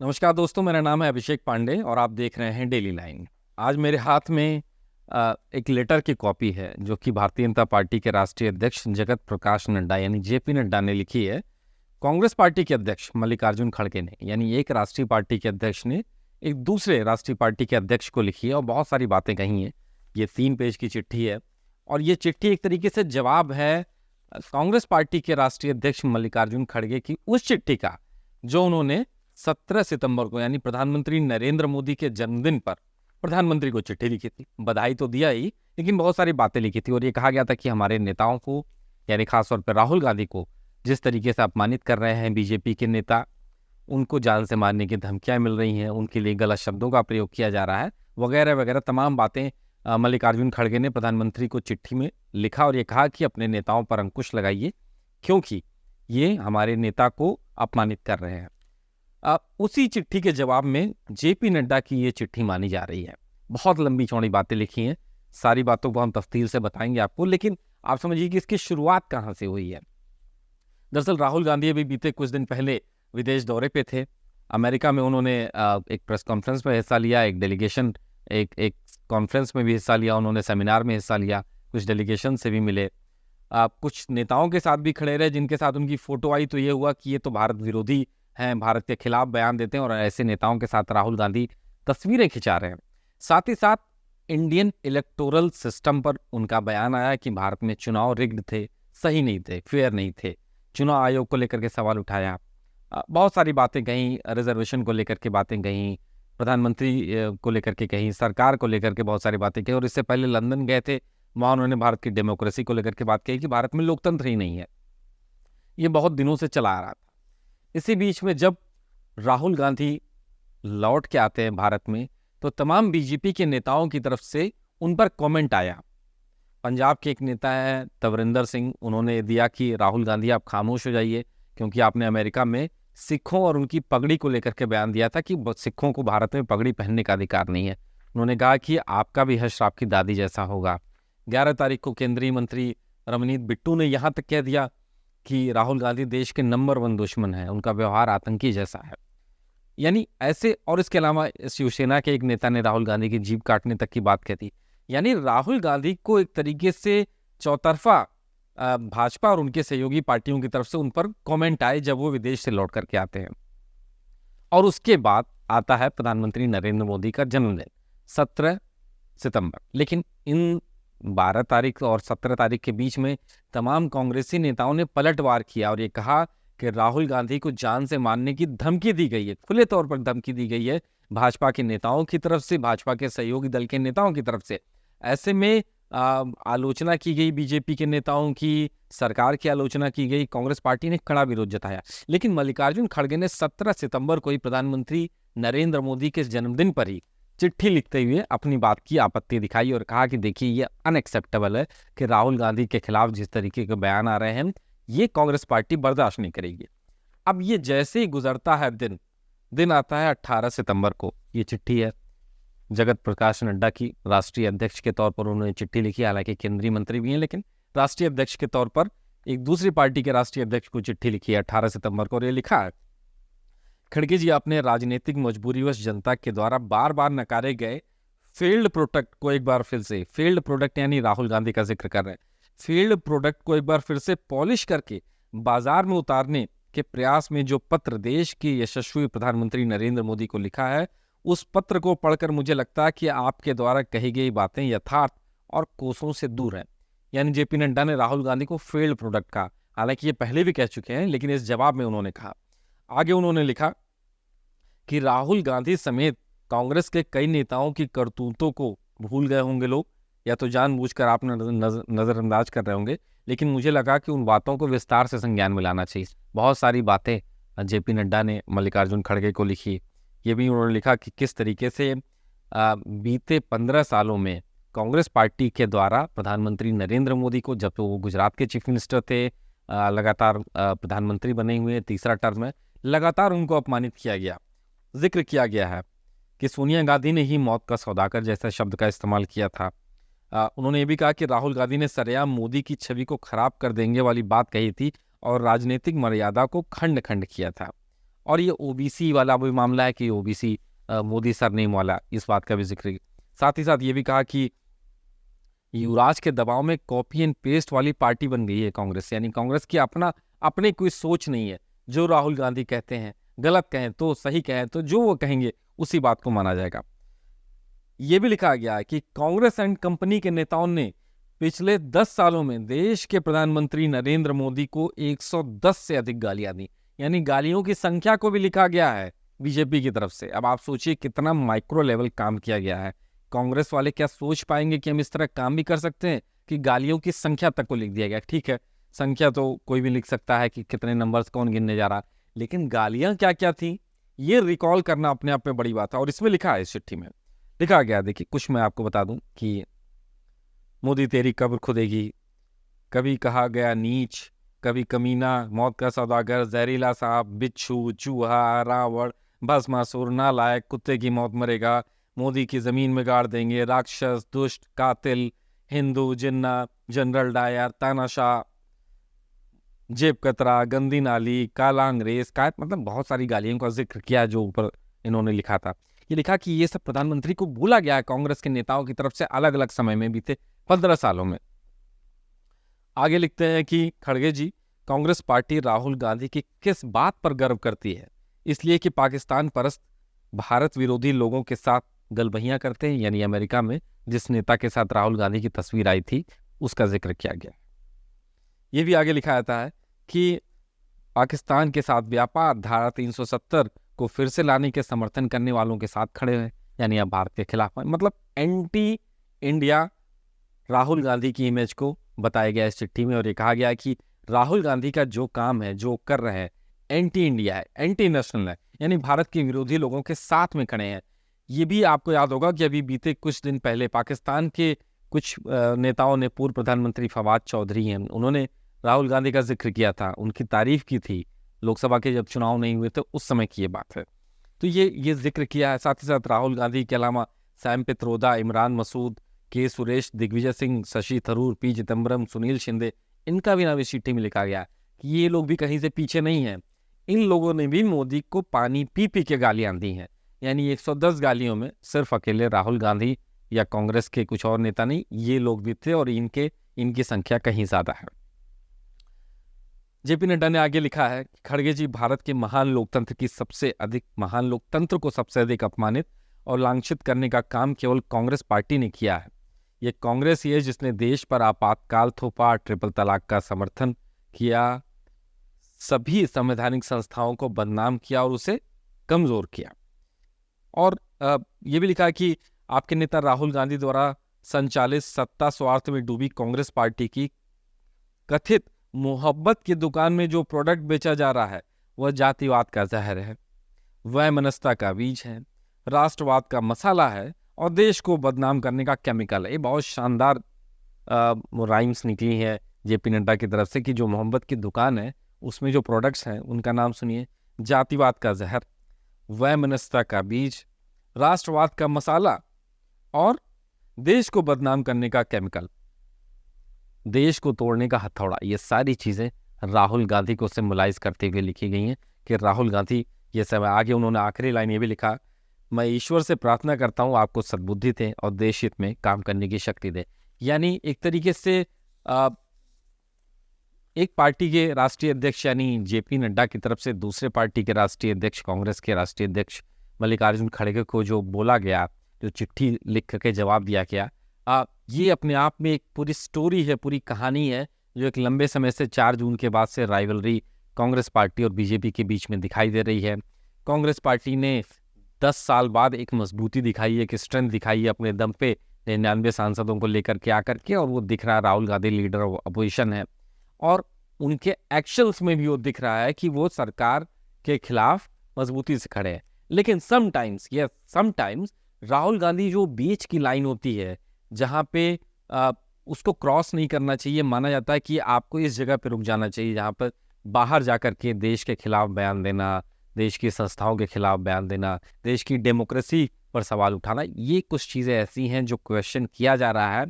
नमस्कार दोस्तों, मेरा नाम है अभिषेक पांडे और आप देख रहे हैं डेली लाइन। आज मेरे हाथ में एक लेटर की कॉपी है जो कि भारतीय जनता पार्टी के राष्ट्रीय अध्यक्ष जगत प्रकाश नड्डा यानी जेपी नड्डा ने लिखी है। कांग्रेस पार्टी के अध्यक्ष मल्लिकार्जुन खड़गे ने, यानी एक राष्ट्रीय पार्टी के अध्यक्ष ने एक दूसरे राष्ट्रीय पार्टी के अध्यक्ष को लिखी है और बहुत सारी बातें कही हैं। ये 3 पेज की चिट्ठी है और ये चिट्ठी एक तरीके से जवाब है कांग्रेस पार्टी के राष्ट्रीय अध्यक्ष मल्लिकार्जुन खड़गे की उस चिट्ठी का जो उन्होंने 17 सितंबर को यानी प्रधानमंत्री नरेंद्र मोदी के जन्मदिन पर प्रधानमंत्री को चिट्ठी लिखी थी। बधाई तो दिया ही, लेकिन बहुत सारी बातें लिखी थी और ये कहा गया था कि हमारे नेताओं को, यानी खासतौर पर राहुल गांधी को जिस तरीके से अपमानित कर रहे हैं बीजेपी के नेता, उनको जान से मारने की धमकियां मिल रही हैं, उनके लिए गलत शब्दों का प्रयोग किया जा रहा है, वगैरह वगैरह तमाम बातें मल्लिकार्जुन खड़गे ने प्रधानमंत्री को चिट्ठी में लिखा और ये कहा कि अपने नेताओं पर अंकुश लगाइए क्योंकि ये हमारे नेता को अपमानित कर रहे हैं। उसी चिट्ठी के जवाब में जेपी नड्डा की ये चिट्ठी मानी जा रही है। बहुत लंबी चौड़ी बातें लिखी हैं, सारी बातों को हम तफसील से बताएंगे आपको, लेकिन आप समझिए कि इसकी शुरुआत कहाँ से हुई है। दरअसल राहुल गांधी अभी बीते कुछ दिन पहले विदेश दौरे पे थे। अमेरिका में उन्होंने एक प्रेस कॉन्फ्रेंस में हिस्सा लिया, एक डेलीगेशन एक कॉन्फ्रेंस में भी हिस्सा लिया, उन्होंने सेमिनार में हिस्सा लिया, कुछ डेलीगेशन से भी मिले, कुछ नेताओं के साथ भी खड़े रहे जिनके साथ उनकी फोटो आई तो ये हुआ कि ये तो भारत विरोधी हैं, भारत के खिलाफ बयान देते हैं और ऐसे नेताओं के साथ राहुल गांधी तस्वीरें खिंचा रहे हैं। साथ ही साथ इंडियन इलेक्टोरल सिस्टम पर उनका बयान आया कि भारत में चुनाव रिग्ड थे, सही नहीं थे, फेयर नहीं थे। चुनाव आयोग को लेकर के सवाल उठाया, बहुत सारी बातें कहीं, रिजर्वेशन को लेकर के बातें कहीं, प्रधानमंत्री को लेकर के कहीं, सरकार को लेकर के बहुत सारी बातें कही और इससे पहले लंदन गए थे, वहाँ उन्होंने भारत की डेमोक्रेसी को लेकर के बात कही कि भारत में लोकतंत्र ही नहीं है। ये बहुत दिनों से चला आ रहा था। इसी बीच में जब राहुल गांधी लौट के आते हैं भारत में तो तमाम बीजेपी के नेताओं की तरफ से उन पर कमेंट आया। पंजाब के एक नेता है तवरिंदर सिंह, उन्होंने दिया कि राहुल गांधी आप खामोश हो जाइए क्योंकि आपने अमेरिका में सिखों और उनकी पगड़ी को लेकर के बयान दिया था कि सिखों को भारत में पगड़ी पहनने का अधिकार नहीं है। उन्होंने कहा कि आपका भी हश्र आपकी दादी जैसा होगा। 11 तारीख को केंद्रीय मंत्री रमनीत बिट्टू ने यहाँ तक कह दिया कि राहुल गांधी देश के नंबर 1 दुश्मन है, उनका व्यवहार आतंकी जैसा है। यानी ऐसे, और इसके अलावा शिवसेना के एक नेता ने राहुल गांधी की जीभ काटने तक की बात कहती। यानी राहुल गांधी को एक तरीके से चौतरफा भाजपा और उनके सहयोगी पार्टियों की तरफ से उन पर कमेंट आए जब वो विदेश से लौट करके आते हैं। और उसके बाद आता है प्रधानमंत्री नरेंद्र मोदी का जन्मदिन 17 सितंबर। लेकिन इन 12 तारीख और 17 तारीख के बीच में तमाम कांग्रेसी नेताओं ने पलटवार किया और ये कहा कि राहुल गांधी को जान से मारने की धमकी दी गई है, खुले तौर पर धमकी दी गई है भाजपा के नेताओं की तरफ से, भाजपा के सहयोगी दल के नेताओं की तरफ से। ऐसे में आलोचना की गई बीजेपी के नेताओं की, सरकार की आलोचना की गई, कांग्रेस पार्टी ने कड़ा विरोध जताया। लेकिन मल्लिकार्जुन खड़गे ने 17 सितंबर को ही प्रधानमंत्री नरेंद्र मोदी के जन्मदिन पर ही चिट्ठी लिखते हुए अपनी बात की आपत्ति दिखाई और कहा कि देखिए ये अनएक्सेप्टेबल है कि राहुल गांधी के खिलाफ जिस तरीके के बयान आ रहे हैं ये कांग्रेस पार्टी बर्दाश्त नहीं करेगी। अब ये जैसे ही गुजरता है दिन आता है 18 सितंबर को। ये चिट्ठी है जगत प्रकाश नड्डा की, राष्ट्रीय अध्यक्ष के तौर पर उन्होंने चिट्ठी लिखी, हालांकि केंद्रीय मंत्री भी हैं लेकिन राष्ट्रीय अध्यक्ष के तौर पर एक दूसरी पार्टी के राष्ट्रीय अध्यक्ष को चिट्ठी लिखी है 18 सितंबर को और ये लिखा है, खड़गे जी अपने राजनीतिक मजबूरीवश जनता के द्वारा बार बार नकारे गए फील्ड प्रोडक्ट को एक बार फिर से, फील्ड प्रोडक्ट यानी राहुल गांधी का जिक्र कर रहे हैं, फील्ड प्रोडक्ट को एक बार फिर से पॉलिश करके बाजार में उतारने के प्रयास में जो पत्र देश के यशस्वी प्रधानमंत्री नरेंद्र मोदी को लिखा है, उस पत्र को पढ़कर मुझे लगता है कि आपके द्वारा कही गई बातें यथार्थ और कोसों से दूर हैं। यानी जेपी नड्डा ने राहुल गांधी को फील्ड प्रोडक्ट कहा, हालांकि ये पहले भी कह चुके हैं लेकिन इस जवाब में उन्होंने कहा। आगे उन्होंने लिखा कि राहुल गांधी समेत कांग्रेस के कई नेताओं की करतूतों को भूल गए होंगे लोग, या तो जानबूझकर आप नजरअंदाज कर रहे होंगे, लेकिन मुझे लगा कि उन बातों को विस्तार से संज्ञान में लाना चाहिए। बहुत सारी बातें जेपी नड्डा ने मल्लिकार्जुन खड़गे को लिखी। ये भी उन्होंने लिखा कि किस तरीके से बीते 15 सालों में कांग्रेस पार्टी के द्वारा प्रधानमंत्री नरेंद्र मोदी को, जब वो गुजरात के चीफ मिनिस्टर थे, लगातार प्रधानमंत्री बने हुए तीसरा टर्म में, लगातार उनको अपमानित किया गया। जिक्र किया गया है कि सोनिया गांधी ने ही मौत का सौदागर जैसा शब्द का इस्तेमाल किया था। उन्होंने ये भी कहा कि राहुल गांधी ने सरेआम मोदी की छवि को खराब कर देंगे वाली बात कही थी और राजनीतिक मर्यादा को खंड खंड किया था। और ये ओबीसी वाला भी मामला है कि ओबीसी मोदी सरनेम वाला, इस बात का भी जिक्र किया। साथ ही साथ ये भी कहा कि युवराज के दबाव में कॉपी एंड पेस्ट वाली पार्टी बन गई है कांग्रेस, यानी कांग्रेस की अपनी कोई सोच नहीं है। जो राहुल गांधी कहते हैं, गलत कहें तो सही कहें तो जो वो कहेंगे उसी बात को माना जाएगा। ये भी लिखा गया है कि कांग्रेस एंड कंपनी के नेताओं ने पिछले 10 सालों में देश के प्रधानमंत्री नरेंद्र मोदी को 110 से अधिक गालियां दी, यानी गालियों की संख्या को भी लिखा गया है बीजेपी की तरफ से। अब आप सोचिए कितना माइक्रो लेवल काम किया गया है। कांग्रेस वाले क्या सोच पाएंगे कि हम इस तरह काम भी कर सकते हैं कि गालियों की संख्या तक को लिख दिया गया। ठीक है, संख्या तो कोई भी लिख सकता है कि कितने नंबर्स कौन गिनने जा रहा, लेकिन गालियां क्या क्या थी ये रिकॉल करना अपने आप में बड़ी बात है। और इसमें लिखा है, इस चिट्ठी में लिखा गया, देखिए कुछ मैं आपको बता दूं कि मोदी तेरी कब्र खुदेगी, कभी कहा गया नीच, कभी कमीना, मौत का सौदागर, जहरीला सांप, बिच्छू, चूहा, रावण, भस्मासुर, नालायक, कुत्ते की मौत मरेगा, मोदी की जमीन में गाड़ देंगे, राक्षस, दुष्ट, कातिल, हिंदू, जिन्ना, जनरल डायर, तानाशाह, जेब कतरा, गंदी नाली, काला अंग्रेज, का मतलब बहुत सारी गालियों का जिक्र किया जो ऊपर इन्होंने लिखा था। ये लिखा कि ये सब प्रधानमंत्री को बोला गया है कांग्रेस के नेताओं की तरफ से अलग अलग समय में बीते 15 सालों में। आगे लिखते हैं कि खड़गे जी, कांग्रेस पार्टी राहुल गांधी की किस बात पर गर्व करती है? इसलिए कि पाकिस्तान परस्त भारत विरोधी लोगों के साथ गलबहियां करते हैं, यानी अमेरिका में जिस नेता के साथ राहुल गांधी की तस्वीर आई थी उसका जिक्र किया गया। ये भी आगे लिखा जाता है कि पाकिस्तान के साथ व्यापार, धारा 370 को फिर से लाने के समर्थन करने वालों के साथ खड़े हैं, यानी अब भारत के खिलाफ है। मतलब एंटी इंडिया राहुल गांधी की इमेज को बताया गया इस चिट्ठी में। और ये कहा गया है कि राहुल गांधी का जो काम है, जो कर रहे हैं, एंटी इंडिया है, एंटी नेशनल है, यानी भारत के विरोधी लोगों के साथ में खड़े हैं। ये भी आपको याद होगा कि अभी बीते कुछ दिन पहले पाकिस्तान के कुछ नेताओं ने, पूर्व प्रधानमंत्री फवाद चौधरी हैं, उन्होंने राहुल गांधी का जिक्र किया था, उनकी तारीफ की थी। लोकसभा के जब चुनाव नहीं हुए थे उस समय की ये बात है। तो ये जिक्र किया है। साथ ही साथ राहुल गांधी के अलावा सैम पित्रोदा, इमरान मसूद, के सुरेश, दिग्विजय सिंह, शशि थरूर, पी चिदम्बरम, सुनील शिंदे, इनका भी नाम इस चिट्ठी में लिखा गया कि ये लोग भी कहीं से पीछे नहीं हैं। इन लोगों ने भी मोदी को पानी पी पी के गालियां दी हैं, यानी 110 गालियों में सिर्फ अकेले राहुल गांधी या कांग्रेस के कुछ और नेता नहीं, ये लोग भी थे और इनकी संख्या कहीं ज्यादा है। जेपी नड्डा ने आगे लिखा है, खड़गे जी, भारत के महान लोकतंत्र को सबसे अधिक अपमानित और लांछित करने का काम केवल कांग्रेस पार्टी ने किया है। ये कांग्रेस ही है जिसने देश पर आपातकाल थोपा, ट्रिपल तलाक का समर्थन किया, सभी संवैधानिक संस्थाओं को बदनाम किया और उसे कमजोर किया। और ये भी लिखा कि आपके नेता राहुल गांधी द्वारा संचालित सत्ता स्वार्थ में डूबी कांग्रेस पार्टी की कथित मोहब्बत की दुकान में जो प्रोडक्ट बेचा जा रहा है वह जातिवाद का जहर है, वैमनस्यता का बीज है, राष्ट्रवाद का मसाला है और देश को बदनाम करने का केमिकल है। ये बहुत शानदार राइम्स निकली है जेपी नड्डा की तरफ से कि जो मोहब्बत की दुकान है उसमें जो प्रोडक्ट्स हैं उनका नाम सुनिए, जातिवाद का जहर, वैमनस्यता का बीज, राष्ट्रवाद का मसाला और देश को बदनाम करने का केमिकल, देश को तोड़ने का हथौड़ा। ये सारी चीजें राहुल गांधी को सिंबलाइज करते हुए लिखी गई हैं कि राहुल गांधी ये सब। आगे उन्होंने आखिरी लाइन ये भी लिखा, मैं ईश्वर से प्रार्थना करता हूं आपको सद्बुद्धि दे और देश हित में काम करने की शक्ति दे। यानी एक तरीके से एक पार्टी के राष्ट्रीय अध्यक्ष यानी जेपी नड्डा की तरफ से दूसरे पार्टी के राष्ट्रीय अध्यक्ष, कांग्रेस के राष्ट्रीय अध्यक्ष मल्लिकार्जुन खड़गे को जो बोला गया, जो चिट्ठी लिख करके जवाब दिया गया, ये अपने आप में एक पूरी स्टोरी है, पूरी कहानी है जो एक लंबे समय से 4 जून के बाद से राइवलरी कांग्रेस पार्टी और बीजेपी के बीच में दिखाई दे रही है। कांग्रेस पार्टी ने 10 साल बाद एक मजबूती दिखाई है, एक स्ट्रेंथ दिखाई है अपने दम पे 99 सांसदों को लेकर के आकर के, और वो दिख रहा है Rahul Gandhi leader of opposition है और उनके एक्शंस में भी वो दिख रहा है कि वो सरकार के खिलाफ मजबूती से खड़े हैं। लेकिन समटाइम्स राहुल गांधी जो बीच की लाइन होती है जहां पे उसको क्रॉस नहीं करना चाहिए, माना जाता है कि आपको इस जगह पे रुक जाना चाहिए जहां पर बाहर जाकर के देश के खिलाफ बयान देना, देश की संस्थाओं के खिलाफ बयान देना, देश की डेमोक्रेसी पर सवाल उठाना, ये कुछ चीज़ें ऐसी हैं जो क्वेश्चन किया जा रहा है।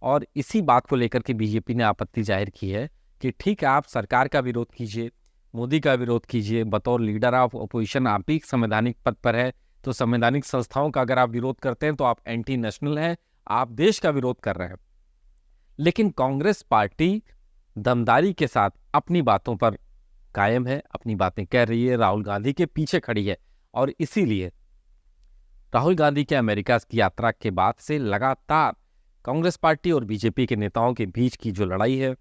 और इसी बात को लेकर के बीजेपी ने आपत्ति जाहिर की है कि ठीक है, आप सरकार का विरोध कीजिए, मोदी का विरोध कीजिए। बतौर लीडर ऑफ अपोजिशन आप भी संवैधानिक पद पर है, तो संवैधानिक संस्थाओं का अगर आप विरोध करते हैं तो आप एंटी नेशनल हैं, आप देश का विरोध कर रहे हैं। लेकिन कांग्रेस पार्टी दमदारी के साथ अपनी बातों पर कायम है, अपनी बातें कह रही है, राहुल गांधी के पीछे खड़ी है। और इसीलिए राहुल गांधी के अमेरिका की यात्रा के बाद से लगातार कांग्रेस पार्टी और बीजेपी के नेताओं के बीच की जो लड़ाई है,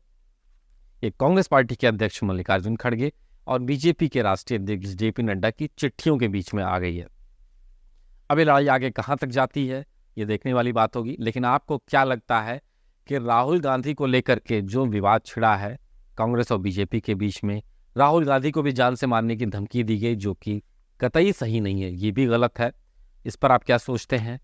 ये कांग्रेस पार्टी के अध्यक्ष मल्लिकार्जुन खड़गे और बीजेपी के राष्ट्रीय अध्यक्ष जेपी नड्डा की चिट्ठियों के बीच में आ गई है। अब ये लड़ाई आगे कहां तक जाती है, ये देखने वाली बात होगी। लेकिन आपको क्या लगता है कि राहुल गांधी को लेकर के जो विवाद छिड़ा है कांग्रेस और बीजेपी के बीच में, राहुल गांधी को भी जान से मारने की धमकी दी गई, जो कि कतई सही नहीं है, ये भी गलत है। इस पर आप क्या सोचते हैं?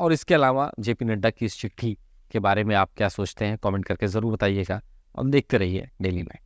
और इसके अलावा जेपी नड्डा की इस चिट्ठी के बारे में आप क्या सोचते हैं? कमेंट करके ज़रूर बताइएगा और देखते रहिए डेली लाइफ।